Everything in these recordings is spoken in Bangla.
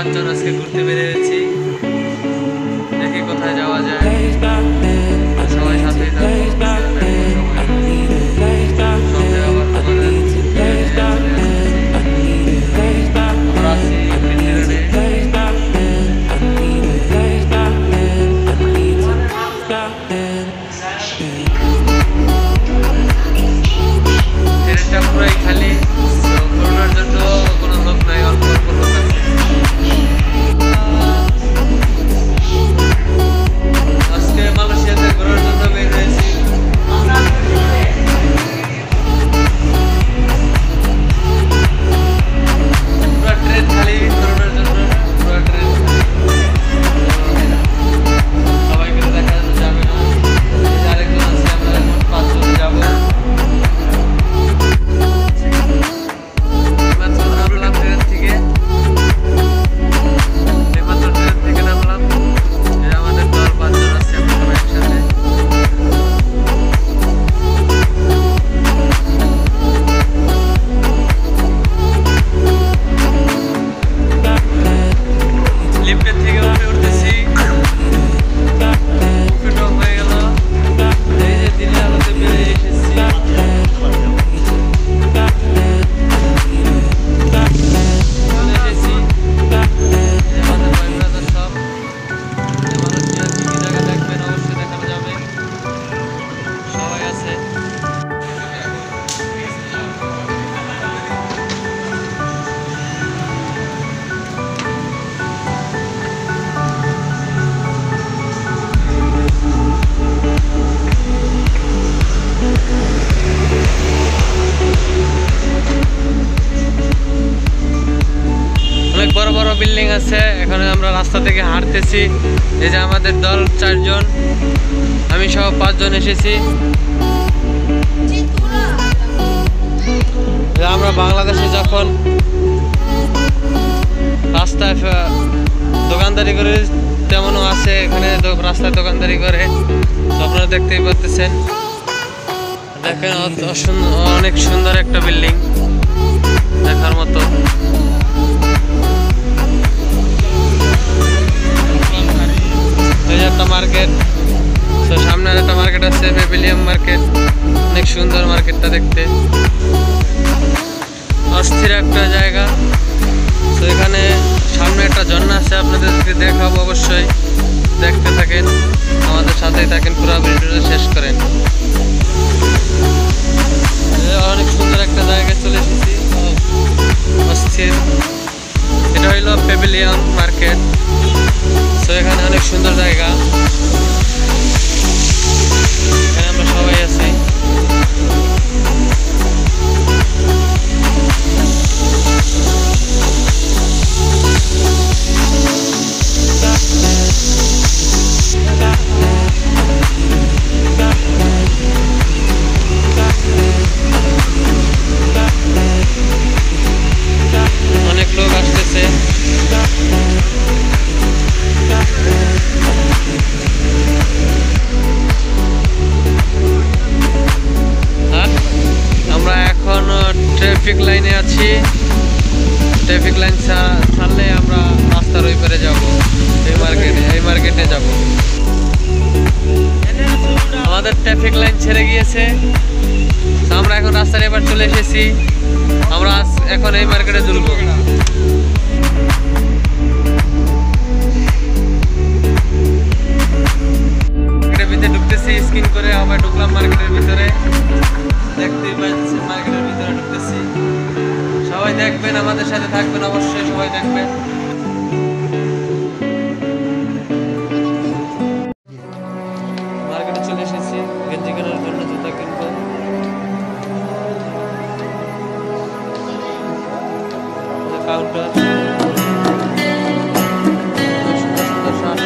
5জন আজকে ঘুরতে বেরিয়েছি, দেখি কোথায় যাওয়া যায়। সবাই সাথেই পুরাই খালি, করোনার জন্য কোনো লোক নাই, অল্প অল্প লোক আছে। আজকে মালয়েশিয়াতে ঘোরার জন্য বের হয়েছি। পুরো ট্রেন খালি করোনার জন্য, পুরো ট্রেন সবাই মিলে দেখা যাবে না। আরেকজন আছে, আমরা এখন 5 জন যাবো। অনেক বড় বড় বিল্ডিং আছে। এখানে আমরা রাস্তা থেকে হাঁটতেছি। এই যে আমাদের দল 4 জন, আমি সহ 5 জন এসেছি। আমরা বাংলাদেশে যখন রাস্তায় দোকানদারি করে, তেমনও আছে এখানে রাস্তায় দোকানদারি করে, আপনারা দেখতেই পাচ্ছেন। দেখেন অনেক সুন্দর একটা বিল্ডিং, দেখার মতো। একটা মার্কেট, তো সামনে একটা মার্কেট আছে, পেভিলিয়াম মার্কেট। অনেক সুন্দর মার্কেটটা দেখতে, অস্থির একটা জায়গা। তো এখানে সামনে একটা ঝর্ণা আছে, আপনাদেরকে দেখাবো, অবশ্যই দেখতে থাকেন, আমাদের সাথেই থাকেন, পুরো ভিডিওটা শেষ করেন। অনেক সুন্দর একটা জায়গায় চলে এসেছি, অস্থির। এটা হইল পেভিলিয়াম মার্কেট। তো এখানে অনেক সুন্দর জায়গা, এখানে আমরা সবাই আছি। অনেক লোক আসতেছে। আমরা এখন ট্রাফিক লাইনে আছি। ট্রাফিক লাইন ছাড়লে আমরা রাস্তার ওই পারে যাব, এই মার্কেটে যাব। আমাদের ট্রাফিক লাইন ছেড়ে গিয়েছে, আমরা এখন রাস্তার এবার চলে এসেছি। আমরা এখন এই মার্কেটে ঢুকবো। ভিতরে ঢুকতেছি, স্ক্রিন করে আবার ঢুকলাম মার্কেটের ভিতরে। দেখতেই পাচ্ছেন মার্কেটের ভিতরে ঢুকতেছি। সবাই দেখবেন, আমাদের সাথে থাকবেন, অবশ্যই সবাই দেখবেন। মার্কেটে চলে এসেছি গেঞ্জি কেনার জন্য, জুতা কিনবো। কাউন্টার, সুন্দর সুন্দর শার্ট।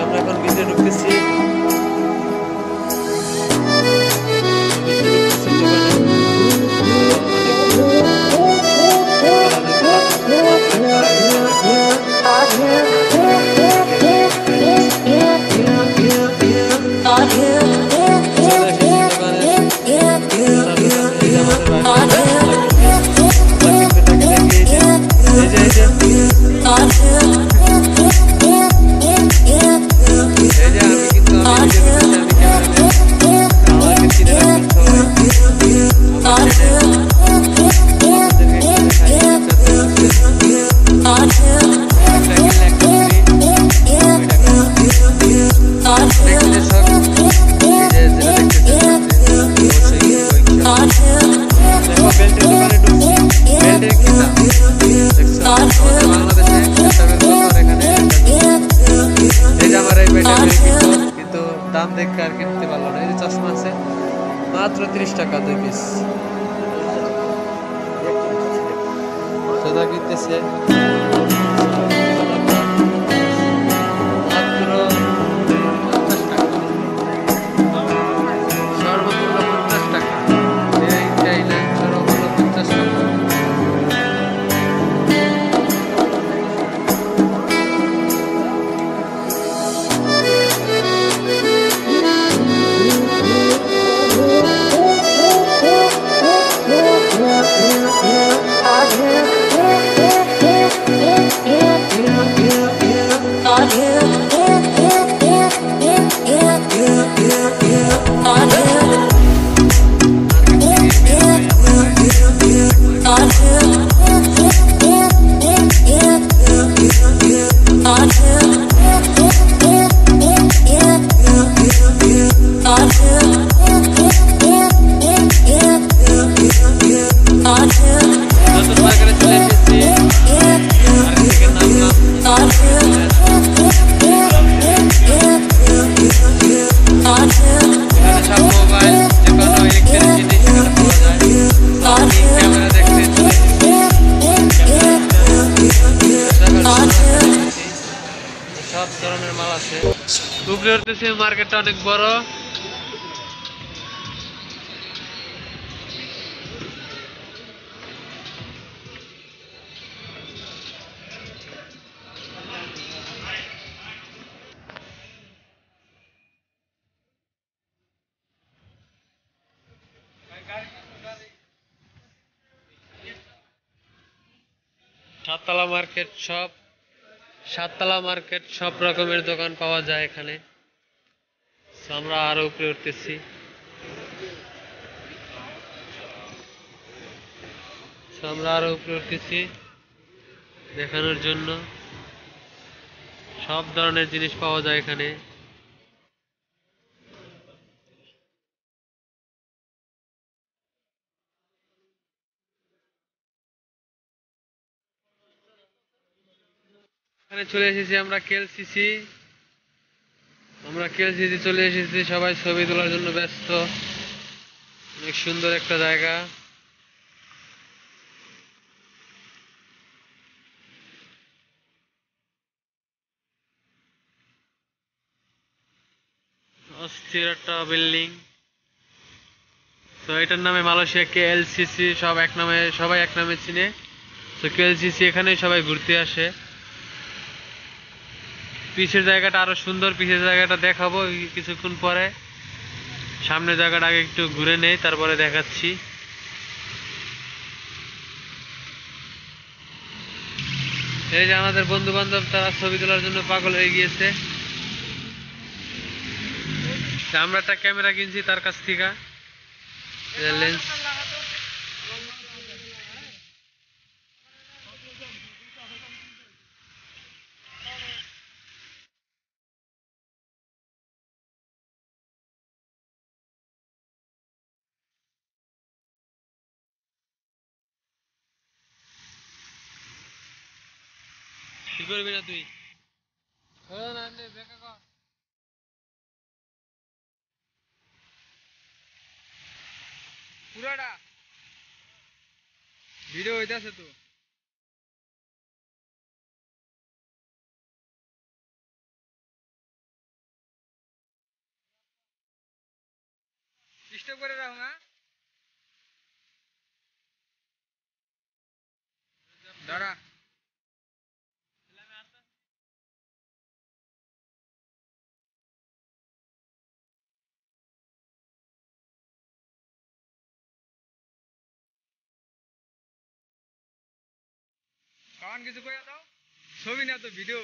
আমরা এখন আর কিনতে পারলো না। এই যে চশমা আছে মাত্র 30 টাকা 2 পিস। সোদা কিনতেছে মাত্র 50 টাকা, সর্বমূল্য 50 টাকা। এইটাই না, সর্বমূল্য 50 টাকা। সব ধরনের মাল আছে। উপরে উঠতেছে, মার্কেটটা অনেক বড়। সাততলা মার্কেট, সাততলা মার্কেট, সব রকমের দোকান পাওয়া যায় এখানে। আমরা আরো উপরে উঠতেছি। দেখানোর জন্য সব ধরনের জিনিস পাওয়া যায় এখানে। এখানে চলে এসেছি আমরা কেএলসিসি। চলে এসেছি, সবাই ছবি তোলার জন্য ব্যস্ত। অনেক সুন্দর একটা জায়গা। অস্থির একটা বিল্ডিং। তো এটার নামে মালয়েশিয়া কেএলসিসি, সবাই এক নামে চিনে। তো কেএলসিসি এখানে সবাই ঘুরতে আসে। পিছের জায়গাটা আরো সুন্দর, পিছের জায়গাটা দেখাবো কিছুক্ষণ পরে। সামনের জায়গাটা আগে একটু ঘুরে নেই, তারপরে দেখাচ্ছি। এই যে আমাদের বন্ধু বান্ধব, তারা ছবি তোলার জন্য পাগল হয়ে গিয়েছে। আমরা একটা ক্যামেরা কিনছি তার কাছ থেকে, লেন্স। কি করবি না তুই? পুরাটা ভিডিও হইতাছে তো। ডিস্টার্ব করে রাখো না। দাঁড়া, কারণ কিছু কইয়া দাও। ছবি না তো, ভিডিও।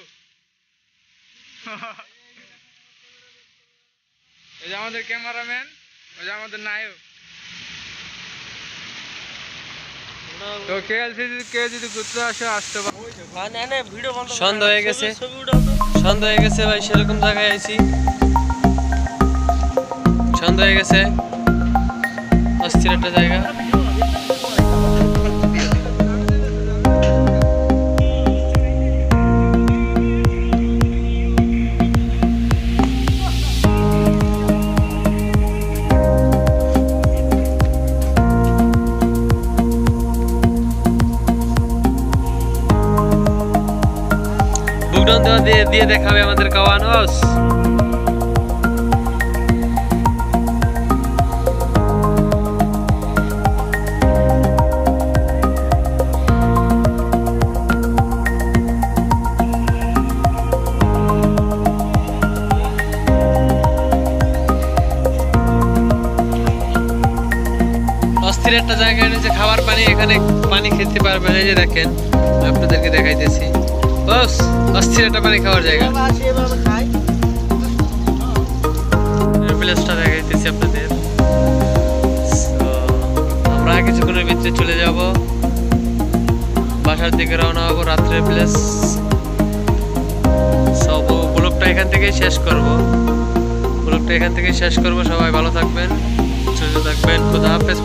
ওই যে আমাদের ক্যামেরাম্যান, ওই যে আমাদের নায়ক। তো কেএলসিসি কে যদি ঘুরতে আসো, আসতে পারো। সন্ধ্যা হয়ে গেছে ভাই, সেরকম জায়গায় আইছি। সন্ধ্যা হয়ে গেছে, অস্থির একটা জায়গা। দিয়ে দেখাবে আমাদের কাওয়ানোস। অস্থির একটা জায়গায় নিচে খাবার পানি, এখানে পানি খেতে পারবেন। এই যে দেখেন, আপনাদেরকে দেখাইতেছি, অস্থির একটা পানি খাওয়ার জায়গা। প্লেসটা দেখাইতেছি আপনাদের। আমরা কিছুক্ষণের ভিতরে চলে যাব, বাসার দিকে রওনা হবো। রাত্রের প্লেস সব ব্লগটা এখান থেকেই শেষ করব। সবাই ভালো থাকবেন, সুস্থ থাকবেন। খোদা হাফেজ।